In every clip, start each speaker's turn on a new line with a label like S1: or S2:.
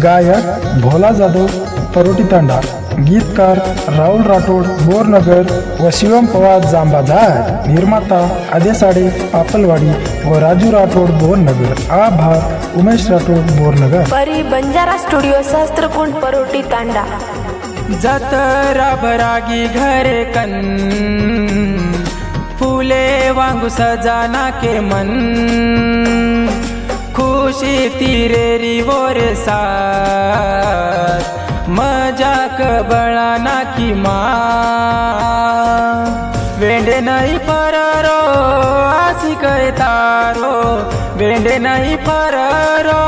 S1: गायक भोला जाधव तरोटी तांडा, गीतकार राहुल राठोड बोरनगर व शिवम पवार जांबाजार, निर्माता आदेसाडे पापलवाडी व राजू राठोड बोरनगर, आभार उमेश राठोड बोरनगर।
S2: परी बंजारा स्टुडिओ सहस्त्रकुंड परोटी तांडा।
S3: जतरा भरागी घरे कन फूले वांगू सजाना के मन, खुशी तिरेरी वोरे साथ मजाक बळाना की माँ, वेंडे नहीं पररो आसी कहे तारो, वेंडे नहीं पररो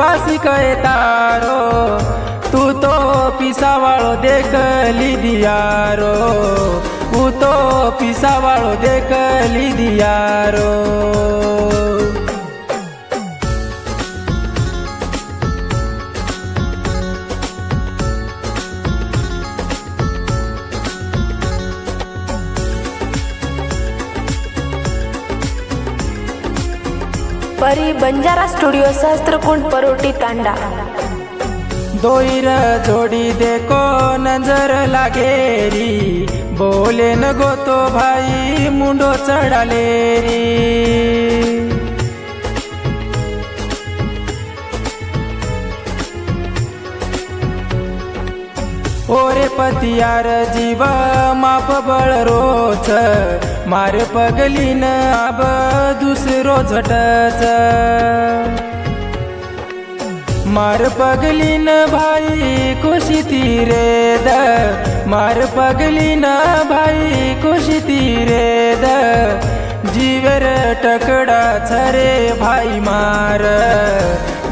S3: आसी कहे तारो, तू तो पिसावाळो देखली दियारो, तू तो पिसावाळो देखली दियारो।
S2: परी बंजारा स्टुडिओ सहस्त्रकुंड परोटी तांडा।
S3: दोईर जोड़ी देखो नजर लागेरी, बोले न गो तो भाई मुंडो चढ़ाले री। ओरे पतियार जीव माप बळ रोच, मार पगलीन अब दुसरो झटच, मार पगलीन भाई खुशी तीरे द, मार पगलीन भाई खुशी तीरे द, जीवर टकडा छरे भाई मार,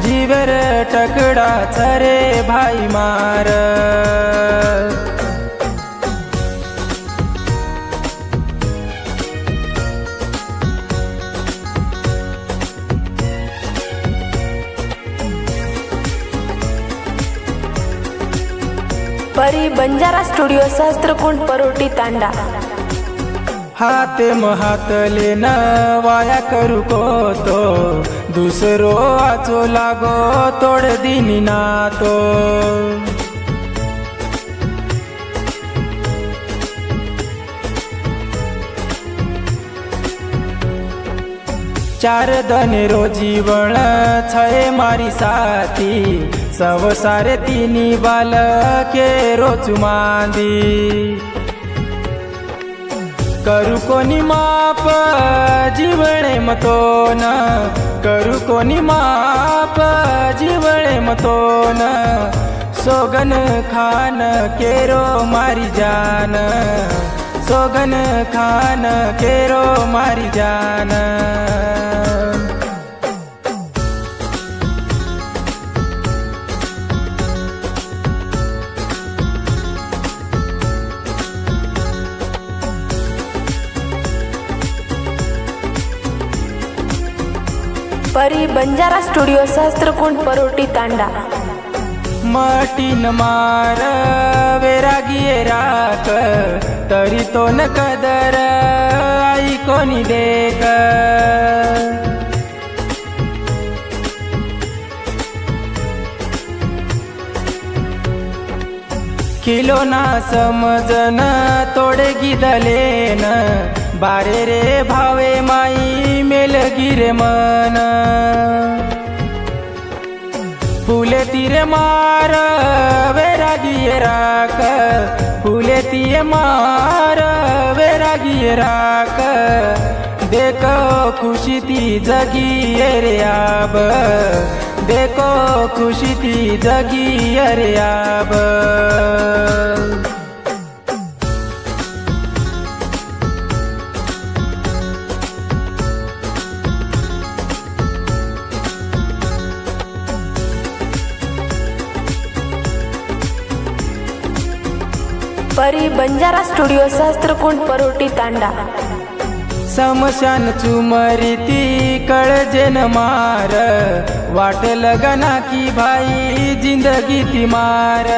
S3: जीवर टकडा छरे भाई मार।
S2: परी बंजारा स्टुडिओ सहस्त्रकुंड परोटी तांडा।
S3: हाते हात लेन वाया करू को तो, दुसरो आचो लागो तोड दिनी ना तो। चार दने रोजी वण छे मारी साथी, सव सारे तीनी बाल के रोचु मांदी, करू कोनी माप जीवणे मतो न, करू कोनी माप जीवणे मतो न, सोगन खान केरो मारी जान, सोगन खान केरो मारी जान।
S2: परी बंजारा स्टुडिओ सहस्त्रकुंड परोटी तांडा।
S3: मटीन मार वेरागिये राख, तरी तो न कदर आई कोनी देख, किलो ना समजन तोडे गिदलेन, बारे रे भावे माई मेल गिरे मन, फुले तिरे मार वेरागिये राख, फुले तिये मार वेरागिये राख, देखो खुशी ती जगी रे आब, देखो खुशी ती जगी रे आब।
S2: परी बंजारा स्टुडिओ सहस्त्रकुंड परोटी तांडा।
S3: समशान चुमरी ती कळजेन मार, वाट लगना की भाई जिंदगी ती मार,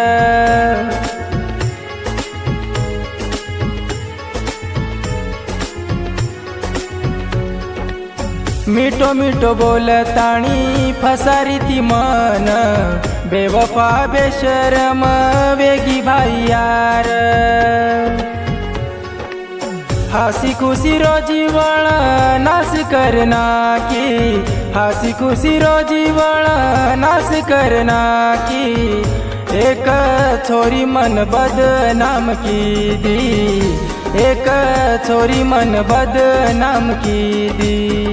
S3: मिठो मिठो बोलताणी फसारी ती मन, बेवफा बेशरम वेगी भाई यार हसी खुशी रोजी वळ नाश करना की हसी खुशी रोजी वळ नाश करना की एक छोरी मन बदनाम की दी एक छोरी मन बदनाम की दी।